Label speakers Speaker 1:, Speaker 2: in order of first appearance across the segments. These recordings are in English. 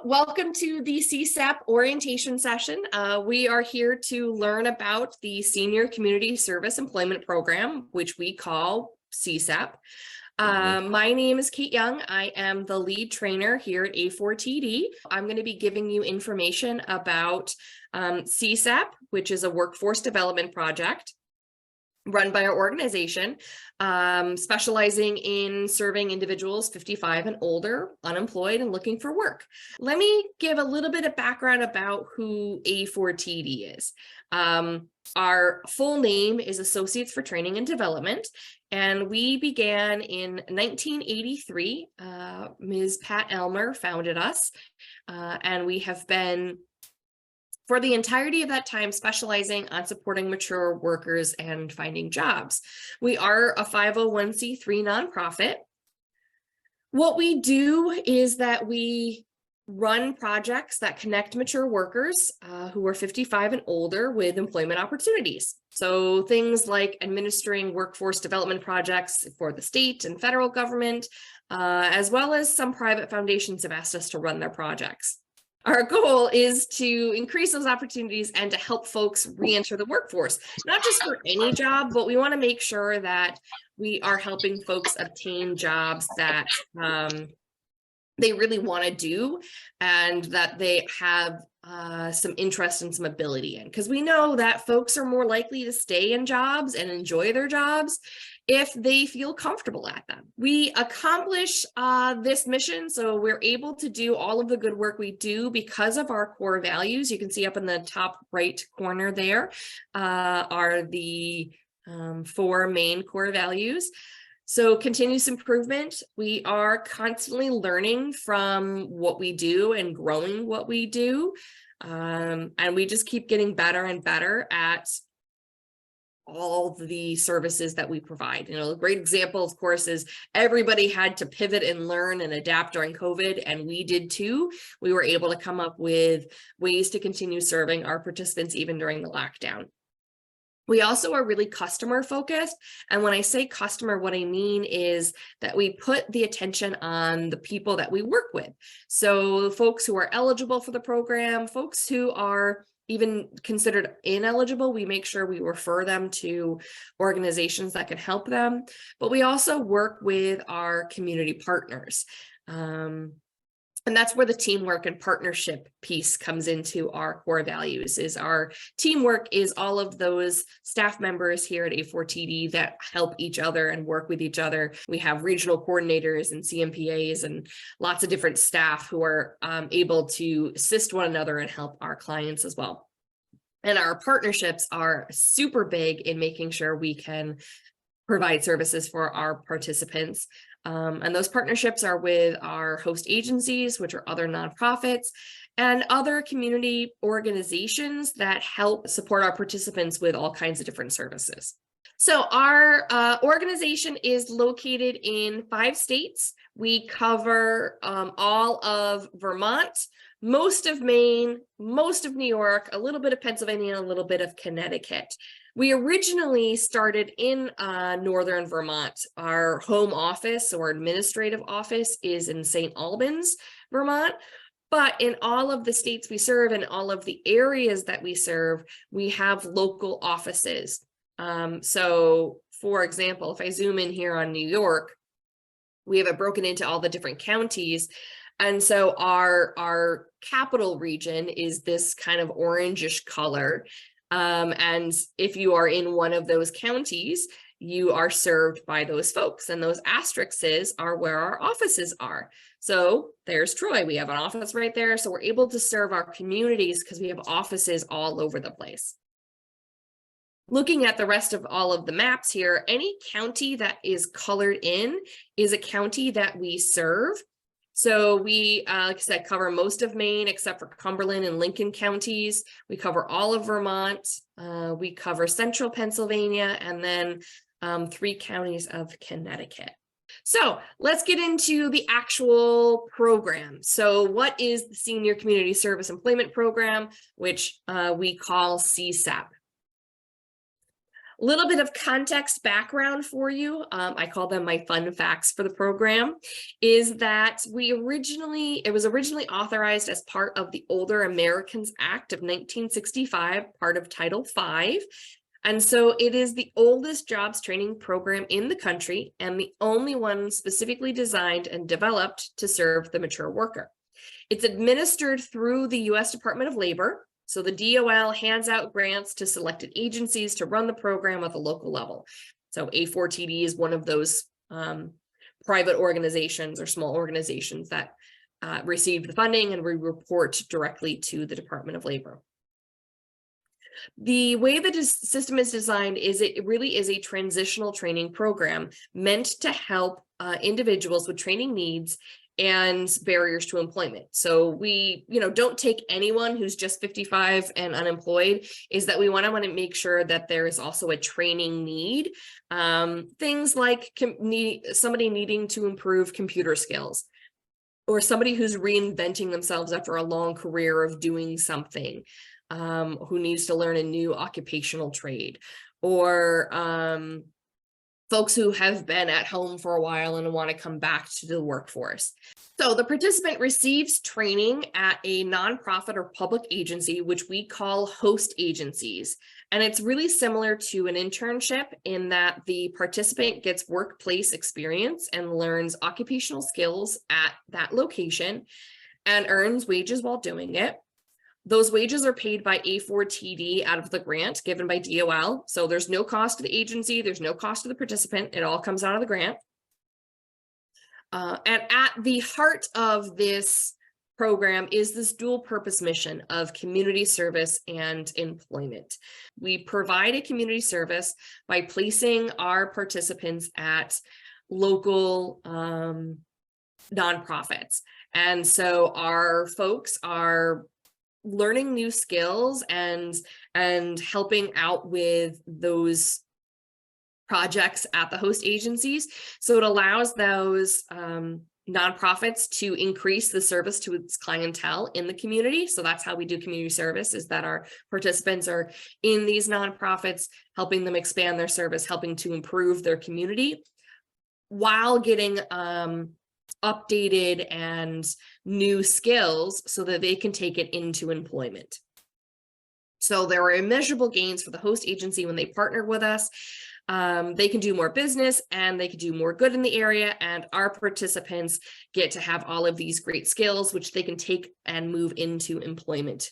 Speaker 1: Welcome to the SCSEP orientation session. We are here to learn about the Senior Community Service Employment Program, which we call SCSEP. My name is Kate Young. I am the lead trainer here at A4TD. I'm going to be giving you information about SCSEP, which is a workforce development project run by our organization, specializing in serving individuals 55 and older, unemployed, and looking for work. Let me give a little bit of background about who A4TD is. Our full name is Associates for Training and Development, and we began in 1983. Ms. Pat Elmer founded us, and we have been for the entirety of that time specializing on supporting mature workers and finding jobs. We are a 501c3 nonprofit. What we do is that we run projects that connect mature workers who are 55 and older with employment opportunities. So things like administering workforce development projects for the state and federal government, as well as some private foundations have asked us to run their projects. Our goal is to increase those opportunities and to help folks re-enter the workforce, not just for any job, but we want to make sure that we are helping folks obtain jobs that they really want to do and that they have some interest and some ability in, because we know that folks are more likely to stay in jobs and enjoy their jobs if they feel comfortable at them. We accomplish this mission, so we're able to do all of the good work we do because of our core values. You can see up in the top right corner there are the 4 main core values. So continuous improvement, we are constantly learning from what we do and growing what we do. And we just keep getting better and better at all the services that we provide. A great example, of course, is everybody had to pivot and learn and adapt during COVID, and we did too. We were able to come up with ways to continue serving our participants even during the lockdown. We also are really customer focused. And when I say customer, what I mean is that we put the attention on the people that we work with. So folks who are eligible for the program, folks who are even considered ineligible, we make sure we refer them to organizations that can help them. But we also work with our community partners. And that's where the teamwork and partnership piece comes into our core values. Is our teamwork is all of those staff members here at A4TD that help each other and work with each other. We have regional coordinators and CMPAs and lots of different staff who are able to assist one another and help our clients as well. And our partnerships are super big in making sure we can provide services for our participants. And those partnerships are with our host agencies, which are other nonprofits, and other community organizations that help support our participants with all kinds of different services. So our organization is located in 5 states. We cover all of Vermont, most of Maine, most of New York, a little bit of Pennsylvania, a little bit of Connecticut. We originally started in northern Vermont. Our home office or administrative office is in St. Albans, Vermont. But in all of the states we serve and all of the areas that we serve, we have local offices. So, for example, if I zoom in here on New York, we have it broken into all the different counties. And so our capital region is this kind of orangish color. And if you are in one of those counties, you are served by those folks, and those asterisks are where our offices are. So there's Troy, we have an office right there. So we're able to serve our communities because we have offices all over the place. Looking at the rest of all of the maps here, any county that is colored in is a county that we serve. So we, like I said, cover most of Maine except for Cumberland and Lincoln counties. We cover all of Vermont. We cover central Pennsylvania, and then 3 counties of Connecticut. So let's get into the actual program. So what is the Senior Community Service Employment Program, which we call SCSEP? Little bit of context background for you. I call them my fun facts for the program, is that it was originally authorized as part of the Older Americans Act of 1965, part of Title V. And so it is the oldest jobs training program in the country and the only one specifically designed and developed to serve the mature worker. It's administered through the U.S. Department of Labor. So the DOL hands out grants to selected agencies to run the program at the local level. So A4TD is one of those private organizations or small organizations that received the funding, and we report directly to the Department of Labor. The way the system is designed is it really is a transitional training program meant to help individuals with training needs and barriers to employment. So we, don't take anyone who's just 55 and unemployed, is that we want to make sure that there is also a training need. Things like somebody needing to improve computer skills, or somebody who's reinventing themselves after a long career of doing something, who needs to learn a new occupational trade, or folks who have been at home for a while and want to come back to the workforce. So the participant receives training at a nonprofit or public agency, which we call host agencies. And it's really similar to an internship in that the participant gets workplace experience and learns occupational skills at that location and earns wages while doing it. Those wages are paid by A4TD out of the grant given by DOL. So there's no cost to the agency, there's no cost to the participant, it all comes out of the grant. And at the heart of this program is this dual purpose mission of community service and employment. We provide a community service by placing our participants at local nonprofits. And so our folks are learning new skills and helping out with those projects at the host agencies. So it allows those nonprofits to increase the service to its clientele in the community. So that's how we do community service, is that our participants are in these nonprofits, helping them expand their service, helping to improve their community while getting updated and new skills so that they can take it into employment. So there are immeasurable gains for the host agency when they partner with us. They can do more business and they can do more good in the area, and our participants get to have all of these great skills which they can take and move into employment.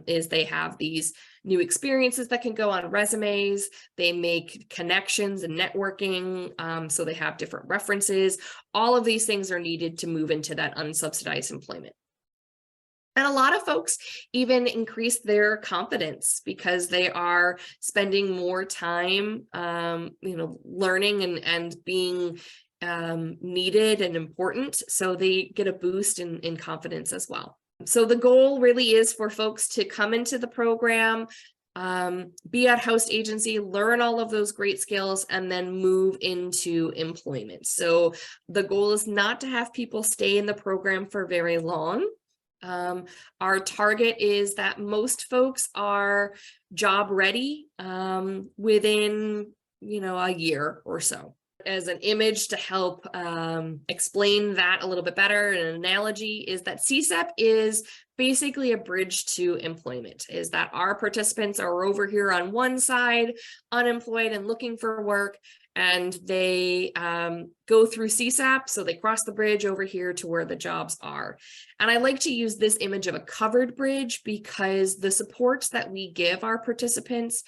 Speaker 1: Is they have these new experiences that can go on resumes, they make connections and networking, so they have different references. All of these things are needed to move into that unsubsidized employment. And a lot of folks even increase their confidence because they are spending more time, learning and being needed and important. So they get a boost in confidence as well. So the goal really is for folks to come into the program, be at host agency, learn all of those great skills, and then move into employment. So the goal is not to have people stay in the program for very long. Our target is that most folks are job ready within, a year or so. As an image to help explain that a little bit better, an analogy is that SCSEP is basically a bridge to employment, is that our participants are over here on one side, unemployed and looking for work, and they go through SCSEP, so they cross the bridge over here to where the jobs are. And I like to use this image of a covered bridge because the supports that we give our participants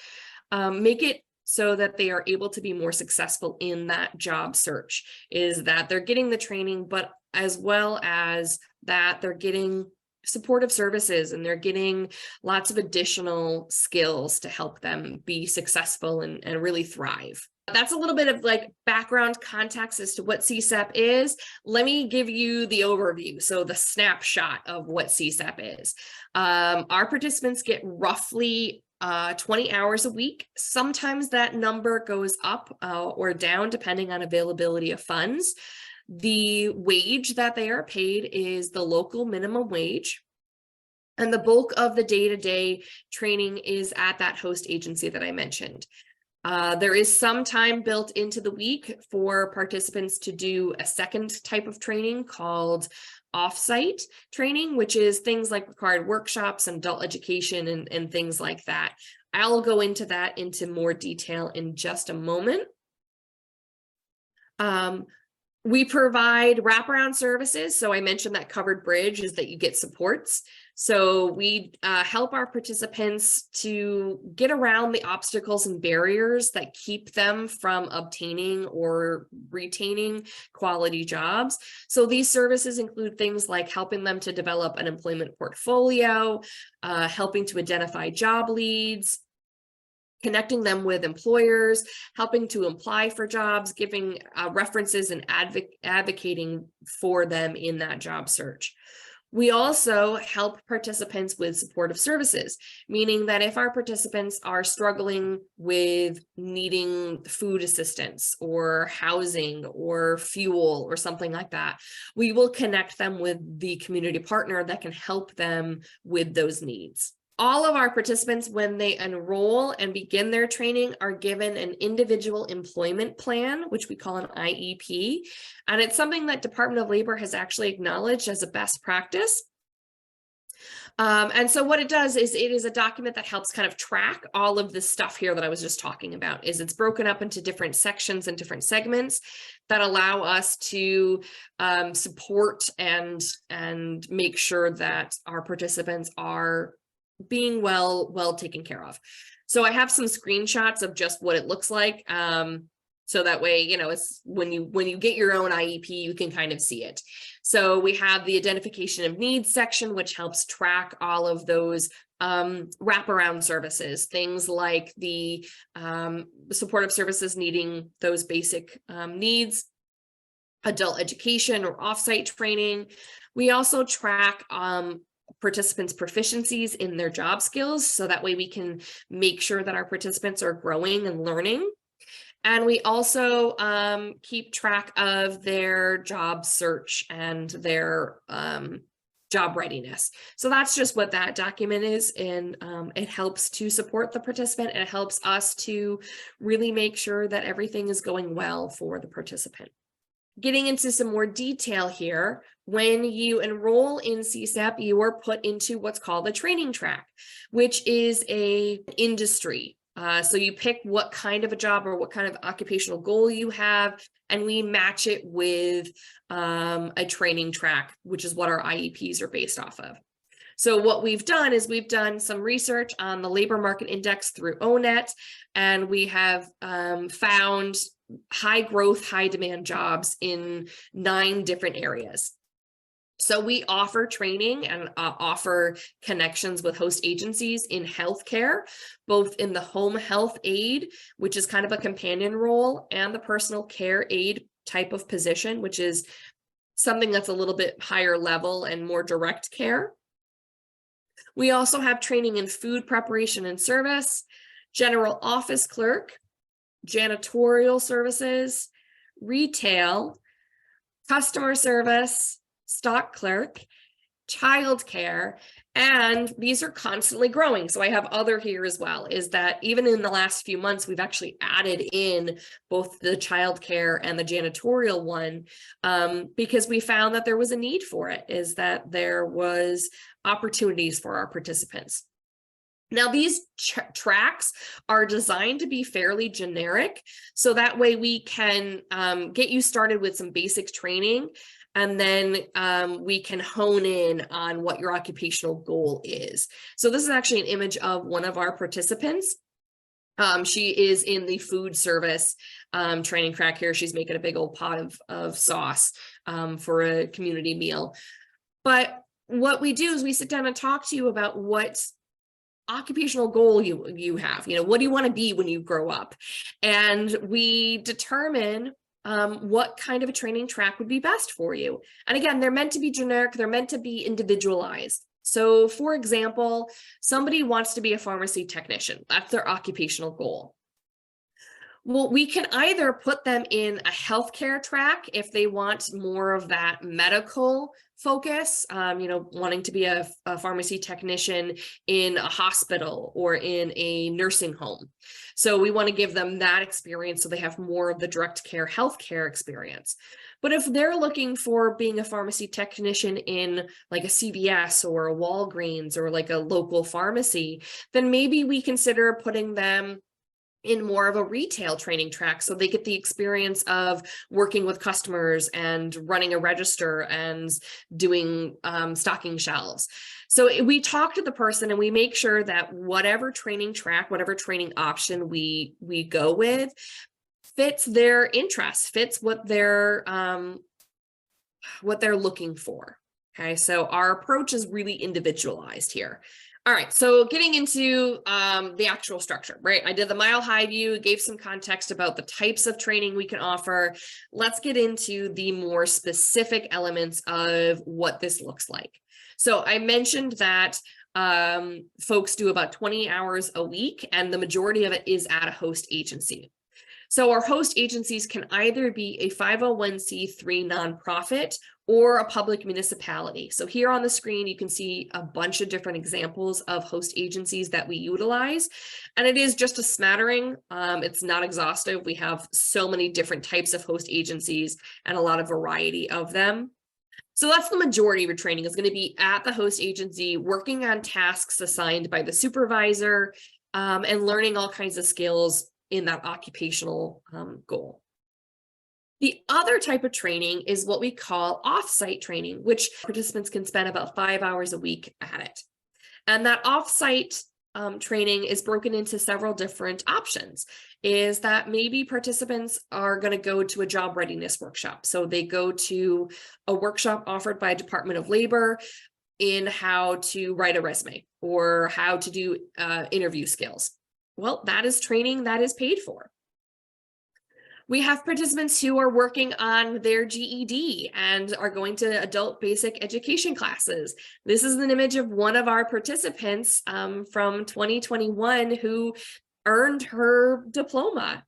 Speaker 1: make it so that they are able to be more successful in that job search, is that they're getting the training, but as well as that they're getting supportive services and they're getting lots of additional skills to help them be successful and really thrive. That's a little bit of background context as to what SCSEP is. Let me give you the overview. So the snapshot of what SCSEP is. Our participants get roughly 20 hours a week. Sometimes that number goes up or down depending on availability of funds. The wage that they are paid is the local minimum wage. And the bulk of the day-to-day training is at that host agency that I mentioned. There is some time built into the week for participants to do a second type of training called offsite training, which is things like required workshops and adult education and things like that. I'll go into that into more detail in just a moment. We provide wraparound services. So I mentioned that covered bridge is that you get supports. So we help our participants to get around the obstacles and barriers that keep them from obtaining or retaining quality jobs. So these services include things like helping them to develop an employment portfolio, helping to identify job leads, connecting them with employers, helping to apply for jobs, giving references and advocating for them in that job search. We also help participants with supportive services, meaning that if our participants are struggling with needing food assistance or housing or fuel or something like that, we will connect them with the community partner that can help them with those needs. All of our participants, when they enroll and begin their training, are given an individual employment plan, which we call an IEP. And it's something that Department of Labor has actually acknowledged as a best practice. And so what it does is it is a document that helps kind of track all of this stuff here that I was just talking about. Is it's broken up into different sections and different segments that allow us to support and make sure that our participants are being well taken care of. So I have some screenshots of just what it looks like. So that way, you know, it's when you get your own IEP, you can kind of see it. So we have the identification of needs section, which helps track all of those wraparound services, things like the supportive services needing those basic needs, adult education or offsite training. We also track participants' proficiencies in their job skills, so that way we can make sure that our participants are growing and learning. And we also keep track of their job search and their job readiness. So that's just what that document is, and it helps to support the participant, and it helps us to really make sure that everything is going well for the participant. Getting into some more detail here, when you enroll in SCSEP, you are put into what's called a training track, which is an industry. So you pick what kind of a job or what kind of occupational goal you have, and we match it with a training track, which is what our IEPs are based off of. So what we've done is we've done some research on the labor market index through ONET, and we have found high growth, high demand jobs in 9 different areas. So we offer training and offer connections with host agencies in healthcare, both in the home health aide, which is kind of a companion role, and the personal care aide type of position, which is something that's a little bit higher level and more direct care. We also have training in food preparation and service, general office clerk, janitorial services, retail, customer service, stock clerk, childcare, and these are constantly growing. So I have other here as well, is that even in the last few months, we've actually added in both the childcare and the janitorial one, because we found that there was a need for it, is that there was opportunities for our participants. Now, these tracks are designed to be fairly generic, so that way we can get you started with some basic training, and then we can hone in on what your occupational goal is. So this is actually an image of one of our participants. She is in the food service training track here. She's making a big old pot of sauce for a community meal. But what we do is we sit down and talk to you about what occupational goal you have. You know, what do you want to be when you grow up? And we determine what kind of a training track would be best for you. And again, they're meant to be generic, they're meant to be individualized. So for example, somebody wants to be a pharmacy technician. That's their occupational goal. Well, we can either put them in a healthcare track if they want more of that medical focus, wanting to be a pharmacy technician in a hospital or in a nursing home. So we want to give them that experience so they have more of the direct care healthcare experience. But if they're looking for being a pharmacy technician in like a CVS or a Walgreens or like a local pharmacy, then maybe we consider putting them in more of a retail training track so they get the experience of working with customers and running a register and doing stocking shelves. So we talk to the person and we make sure that whatever training track, whatever training option we go with fits their interests, fits what they're looking for. Okay, so our approach is really individualized here. All right, so getting into the actual structure, right? I did the mile high view, gave some context about the types of training we can offer. Let's get into the more specific elements of what this looks like. So I mentioned that folks do about 20 hours a week, and the majority of it is at a host agency. So our host agencies can either be a 501c3 nonprofit or a public municipality. So here on the screen, you can see a bunch of different examples of host agencies that we utilize. And it is just a smattering. It's not exhaustive. We have so many different types of host agencies and a lot of variety of them. So that's the majority of your training is going to be at the host agency, working on tasks assigned by the supervisor, and learning all kinds of skills in that occupational goal. The other type of training is what we call off-site training, which participants can spend about 5 hours a week at it. And that off-site training is broken into several different options. Is that maybe participants are going to go to a job readiness workshop. So they go to a workshop offered by Department of Labor in how to write a resume or how to do interview skills. Well, that is training that is paid for. We have participants who are working on their GED and are going to adult basic education classes. This is an image of one of our participants from 2021 who earned her diploma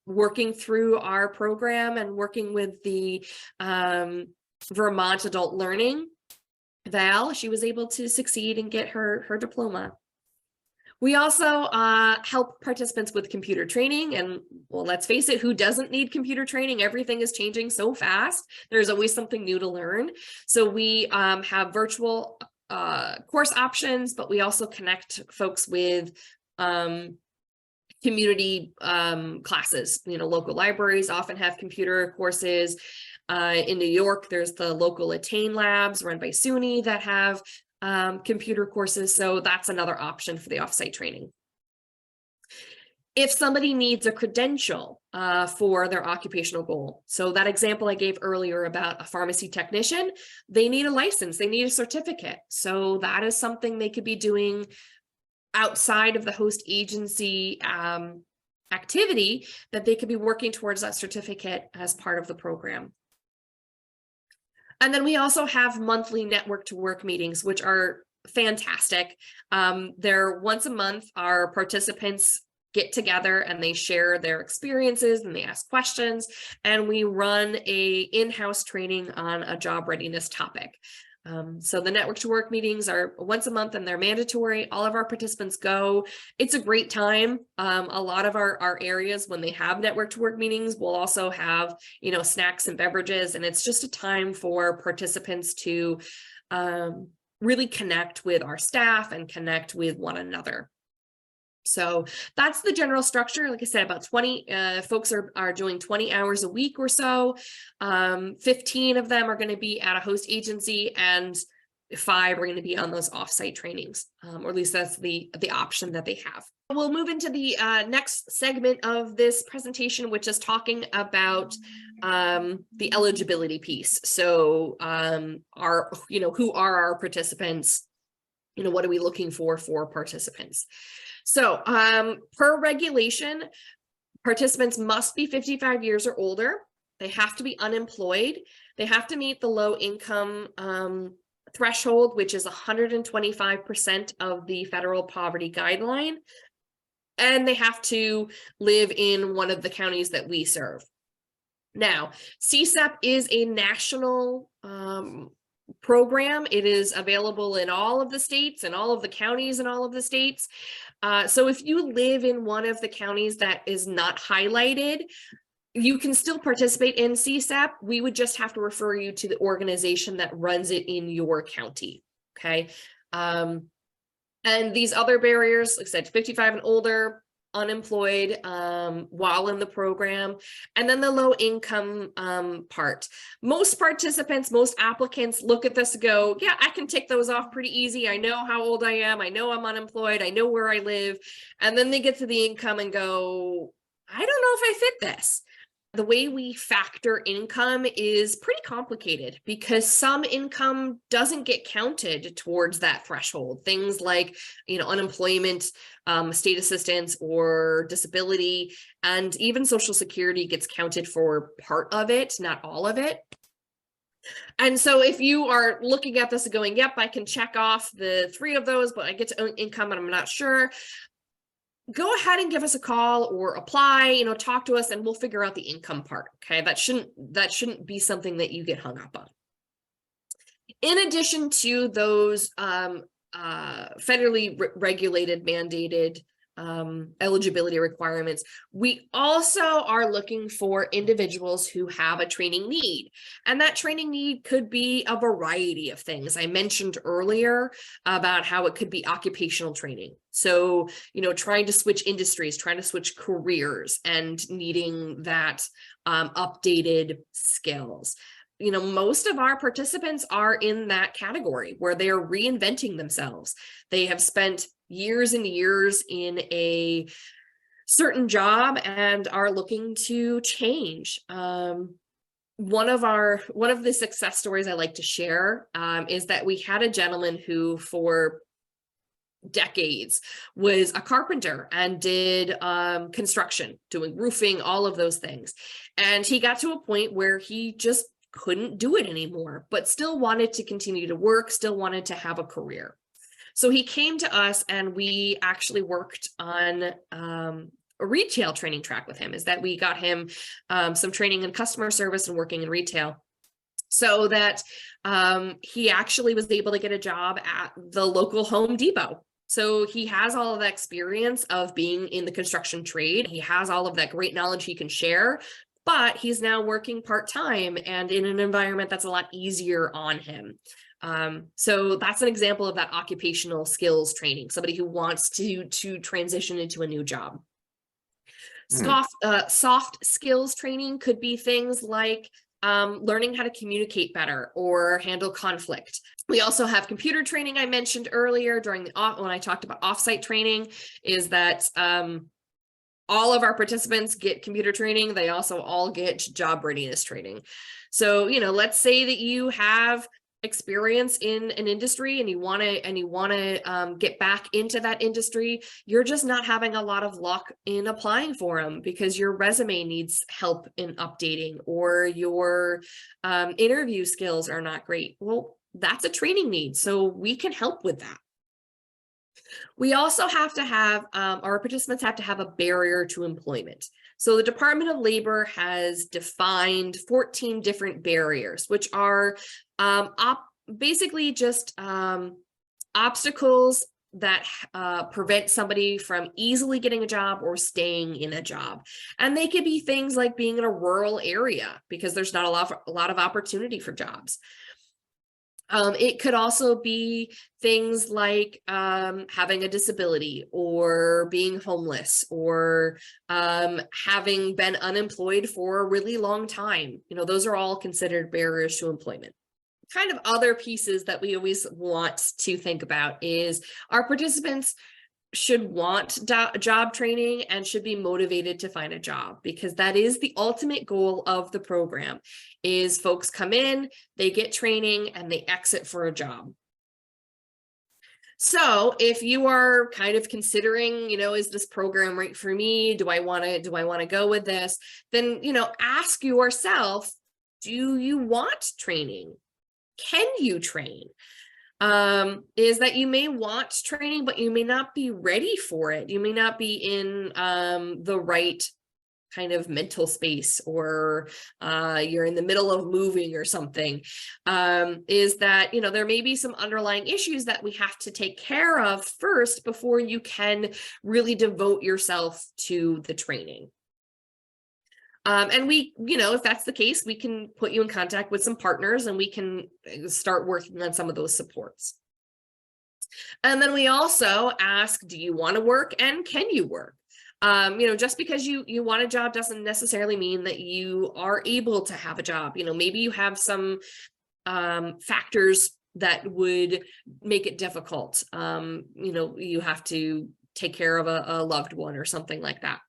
Speaker 1: working through our program and working with the Vermont Adult Learning Val. She was able to succeed and get her diploma. We also help participants with computer training, and well, let's face it, who doesn't need computer training? Everything is changing so fast. There's always something new to learn. So we have virtual course options, but we also connect folks with community classes. Local libraries often have computer courses. In New York, there's the local Attain Labs run by SUNY that have computer courses. So that's another option for the offsite training. If somebody needs a credential for their occupational goal, so that example I gave earlier about a pharmacy technician, they need a license, they need a certificate. So that is something they could be doing outside of the host agency activity, that they could be working towards that certificate as part of the program. And then we also have monthly network to work meetings, which are fantastic. They're once a month. Our participants get together and they share their experiences and they ask questions, and we run a in-house training on a job readiness topic. So the network to work meetings are once a month and they're mandatory. All of our participants go. It's a great time. A lot of our areas, when they have network to work meetings, will also have, snacks and beverages. And it's just a time for participants to really connect with our staff and connect with one another. So that's the general structure. Like I said, about 20 folks are doing 20 hours a week or so. 15 of them are going to be at a host agency, and 5 are going to be on those offsite trainings, or at least that's the option that they have. We'll move into the next segment of this presentation, which is talking about the eligibility piece. So who are our participants? What are we looking for participants? So per regulation, participants must be 55 years or older. They have to be unemployed. They have to meet the low income threshold, which is 125% of the federal poverty guideline. and they have to live in one of the counties that we serve. Now, SCSEP is a national program. It is available in all of the states and all of the counties in all of the states. So if you live in one of the counties that is not highlighted, you can still participate in SCSEP. We would just have to refer you to the organization that runs it in your county, okay? And these other barriers, like I said, 55 and older, unemployed while in the program, and then the low income part. Most participants, most applicants look at this and go, yeah, I can tick those off pretty easy. I know how old I am. I know I'm unemployed. I know where I live. And then they get to the income and go, I don't know if I fit this. The way we factor income is pretty complicated because some income doesn't get counted towards that threshold. Things like, unemployment, state assistance, or disability, and even Social Security gets counted for part of it, not all of it. And so if you are looking at this and going, yep, I can check off the 3 of those, but I get to income and I'm not sure, go ahead and give us a call or apply, talk to us, and we'll figure out the income part. Okay. That shouldn't be something that you get hung up on. In addition to those federally regulated, mandated eligibility requirements, we also are looking for individuals who have a training need. And that training need could be a variety of things. I mentioned earlier about how it could be occupational training. So, trying to switch industries, trying to switch careers, and needing that updated skills. Most of our participants are in that category where they are reinventing themselves. They have spent years and years in a certain job and are looking to change. One of the success stories I like to share is that we had a gentleman who for decades was a carpenter and did construction, doing roofing, all of those things. And he got to a point where he just couldn't do it anymore, but still wanted to continue to work, still wanted to have a career. So he came to us and we actually worked on a retail training track with him, is that we got him some training in customer service and working in retail, so that he actually was able to get a job at the local Home Depot. So he has all of that experience of being in the construction trade. He has all of that great knowledge he can share, but he's now working part-time and in an environment that's a lot easier on him. So that's an example of that occupational skills training, somebody who wants to transition into a new job. Soft skills training could be things like learning how to communicate better or handle conflict. We also have computer training I mentioned earlier when I talked about offsite training, is that all of our participants get computer training. They also all get job readiness training. So, let's say that you have experience in an industry and you want to get back into that industry. You're just not having a lot of luck in applying for them because your resume needs help in updating, or your interview skills are not great. Well, that's a training need, so we can help with that. We also have to have, our participants have to have a barrier to employment. So the Department of Labor has defined 14 different barriers, which are basically just obstacles that prevent somebody from easily getting a job or staying in a job. And they could be things like being in a rural area because there's not a lot of opportunity for jobs. It could also be things like having a disability, or being homeless, or having been unemployed for a really long time. Those are all considered barriers to employment. Kind of other pieces that we always want to think about is our participants should want job training and should be motivated to find a job, because that is the ultimate goal of the program. Is folks come in, they get training, and they exit for a job. So if you are kind of considering, is this program right for me? Do I want to go with this? Then, ask yourself, do you want training? Can you train? is that you may want training, but you may not be ready for it. You may not be in the right kind of mental space, or you're in the middle of moving or something. Is that, you know, there may be some underlying issues that we have to take care of first before you can really devote yourself to the training. And we, you know, if that's the case, we can put you in contact with some partners and we can start working on some of those supports. And then we also ask, do you want to work and can you work? You know, just because you want a job doesn't necessarily mean that you are able to have a job. You know, maybe you have some factors that would make it difficult. You know, you have to take care of a loved one or something like that.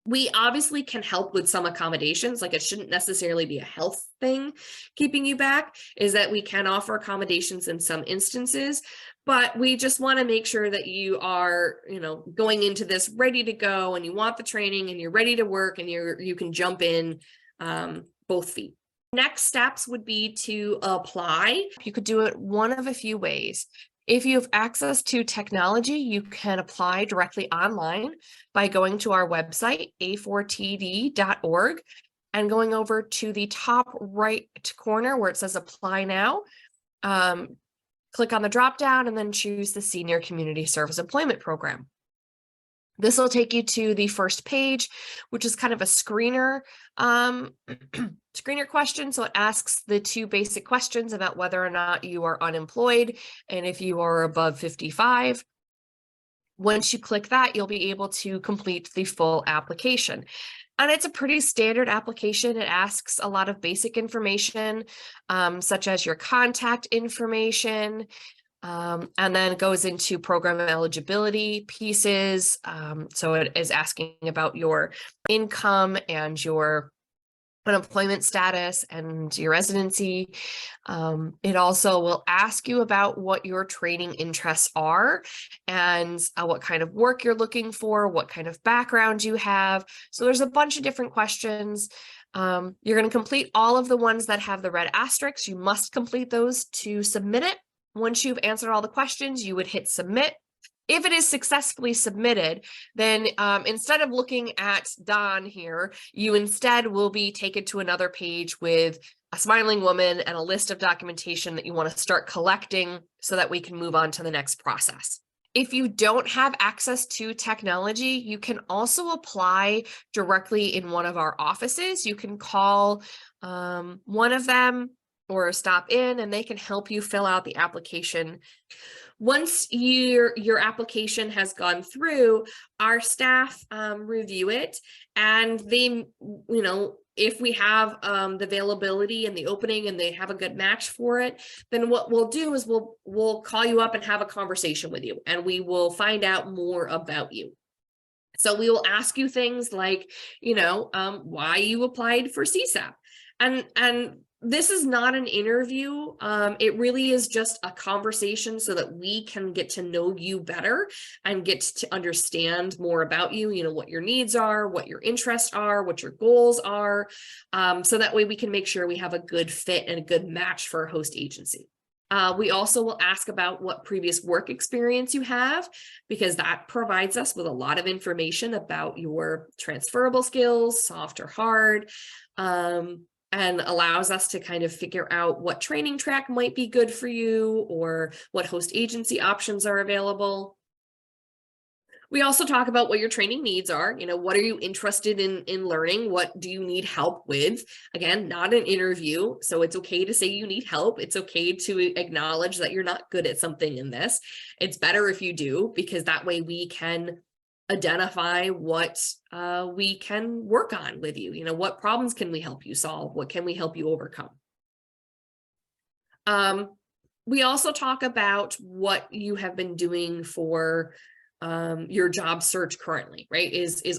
Speaker 1: We obviously can help with some accommodations, like it shouldn't necessarily be a health thing keeping you back, is that we can offer accommodations in some instances, but we just want to make sure that you are, you know, going into this ready to go and you want the training and you're ready to work and you can jump in both feet. Next steps would be to apply. You could do it one of a few ways. If you have access to technology, you can apply directly online by going to our website, A4TD.org, and going over to the top right corner where it says Apply Now. Click on the drop down and then choose the Senior Community Service Employment Program. This will take you to the first page, which is kind of a screener screener question. So it asks the two basic questions about whether or not you are unemployed and if you are above 55. Once you click that, you'll be able to complete the full application. And it's a pretty standard application. It asks a lot of basic information, such as your contact information, and then goes into program eligibility pieces. So it is asking about your income and your unemployment status and your residency. It also will ask you about what your training interests are and what kind of work you're looking for, what kind of background you have. So there's a bunch of different questions. You're going to complete all of the ones that have the red asterisks. You must complete those to submit it. Once you've answered all the questions, you would hit submit. If it is successfully submitted, then instead of looking at Don here, you instead will be taken to another page with a smiling woman and a list of documentation that you want to start collecting so that we can move on to the next process. If you don't have access to technology, you can also apply directly in one of our offices. You can call one of them or stop in and they can help you fill out the application. Once your application has gone through, our staff review it, and they, you know, if we have the availability and the opening and they have a good match for it, then what we'll do is we'll call you up and have a conversation with you, and we will find out more about you. So we will ask you things like, you know, why you applied for SCSEP, and this is not an interview. It really is just a conversation so that we can get to know you better and get to understand more about you, you know, what your needs are, what your interests are, what your goals are. So that way we can make sure we have a good fit and a good match for a host agency. We also will ask about what previous work experience you have, because that provides us with a lot of information about your transferable skills, soft or hard. And allows us to kind of figure out what training track might be good for you or what host agency options are available. We also talk about what your training needs are. You know, what are you interested in learning? What do you need help with? Again, not an interview, so it's okay to say you need help. It's okay to acknowledge that you're not good at something in this. It's better if you do, because that way we can identify what we can work on with you. You know, what problems can we help you solve? What can we help you overcome? We also talk about what you have been doing for your job search currently, right?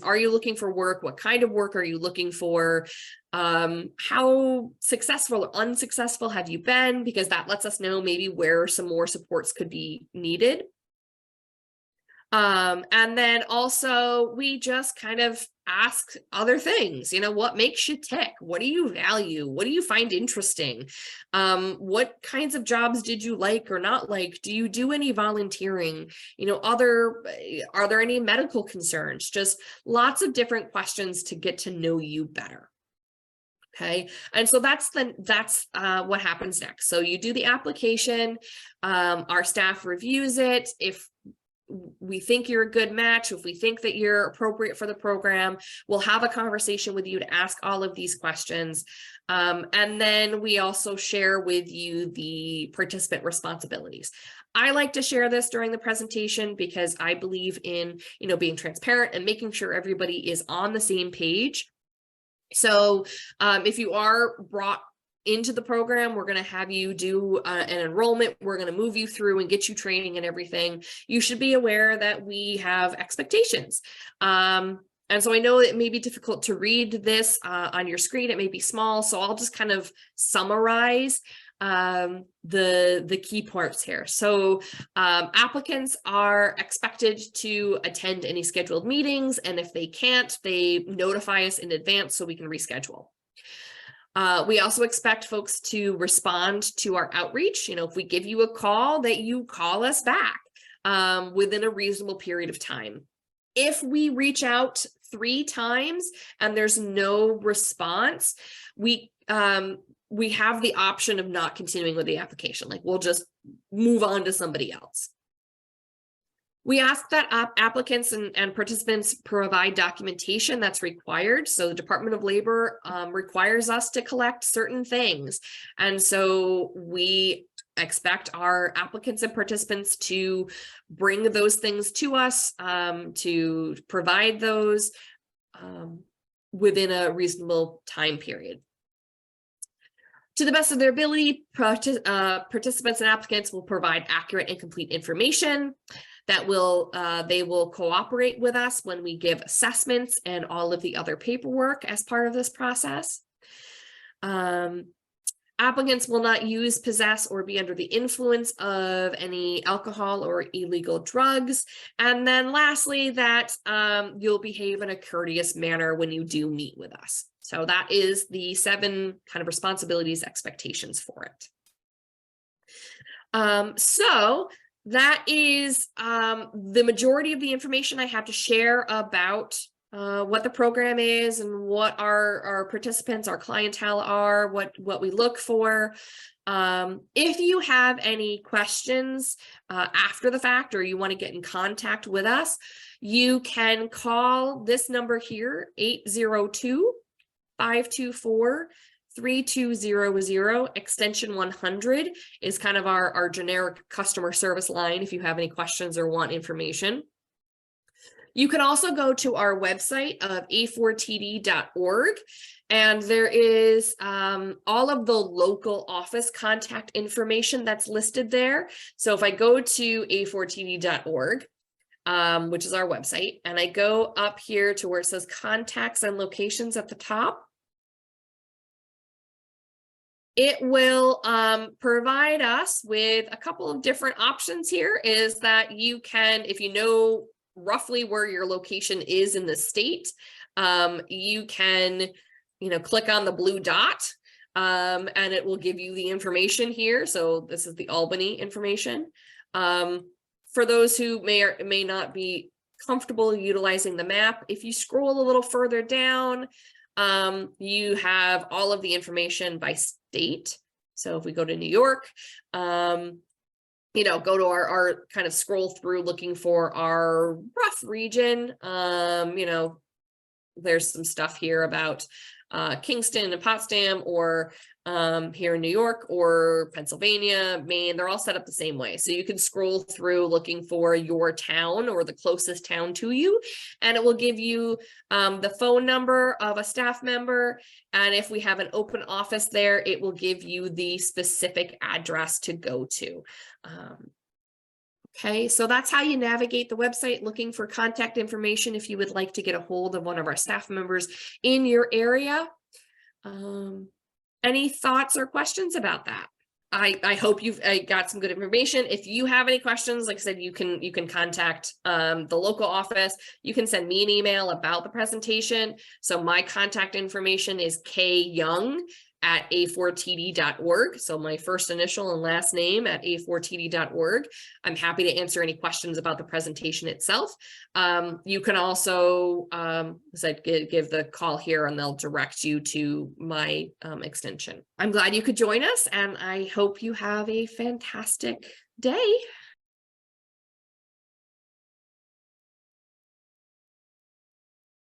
Speaker 1: Are you looking for work? What kind of work are you looking for? How successful or unsuccessful have you been? Because that lets us know maybe where some more supports could be needed. And then also we just kind of ask other things. What makes you tick? What do you value? What do you find interesting? What kinds of jobs did you like or not like? Do you do any volunteering? Are there any medical concerns? Just lots of different questions to get to know you better. Okay, and so that's what happens next. So you do the application, our staff reviews it. If we think you're a good match, if we think that you're appropriate for the program, we'll have a conversation with you to ask all of these questions. And then we also share with you the participant responsibilities. I like to share this during the presentation because I believe in, being transparent and making sure everybody is on the same page. So if you are brought into the program, we're going to have you do an enrollment. We're going to move you through and get you training and everything. You should be aware that we have expectations. And so I know it may be difficult to read this on your screen. It may be small. So I'll just kind of summarize the key parts here. So applicants are expected to attend any scheduled meetings, and if they can't, they notify us in advance so we can reschedule. We also expect folks to respond to our outreach. If we give you a call, that you call us back within a reasonable period of time. If we reach out 3 times and there's no response, we have the option of not continuing with the application. Like, we'll just move on to somebody else. We ask that applicants and participants provide documentation that's required. So the Department of Labor requires us to collect certain things. And so we expect our applicants and participants to bring those things to us, to provide those within a reasonable time period. To the best of their ability, participants and applicants will provide accurate and complete information. That they will cooperate with us when we give assessments and all of the other paperwork as part of this process. Applicants will not use, possess, or be under the influence of any alcohol or illegal drugs. And then lastly, that you'll behave in a courteous manner when you do meet with us. So that is the 7 kind of responsibilities, expectations for it. So that is the majority of the information I have to share about what the program is and what our participants, our clientele are, what we look for. If you have any questions after the fact, or you want to get in contact with us, you can call this number here, 802-524-3200, extension 100 is kind of our generic customer service line if you have any questions or want information. You can also go to our website of A4TD.org, and there is all of the local office contact information that's listed there. So if I go to A4TD.org, which is our website, and I go up here to where it says contacts and locations at the top, it will provide us with a couple of different options. Here is that you can, if you know roughly where your location is in the state, you can, click on the blue dot and it will give you the information here. So this is the Albany information. For those who may or may not be comfortable utilizing the map, if you scroll a little further down, you have all of the information by state. So if we go to New York, go to our kind of scroll through looking for our rough region. There's some stuff here about Kingston and Potsdam, or here in New York, or Pennsylvania, Maine. They're all set up the same way. So you can scroll through looking for your town or the closest town to you, and it will give you the phone number of a staff member. And if we have an open office there, it will give you the specific address to go to. Okay, so that's how you navigate the website, looking for contact information if you would like to get a hold of one of our staff members in your area. Any thoughts or questions about that? I hope you've got some good information. If you have any questions, like I said, you can contact the local office. You can send me an email about the presentation. So my contact information is kyoung@a4td.org. So my first initial and last name at a4td.org. I'm happy to answer any questions about the presentation itself. You can also give the call here and they'll direct you to my extension. I'm glad you could join us, and I hope you have a fantastic day.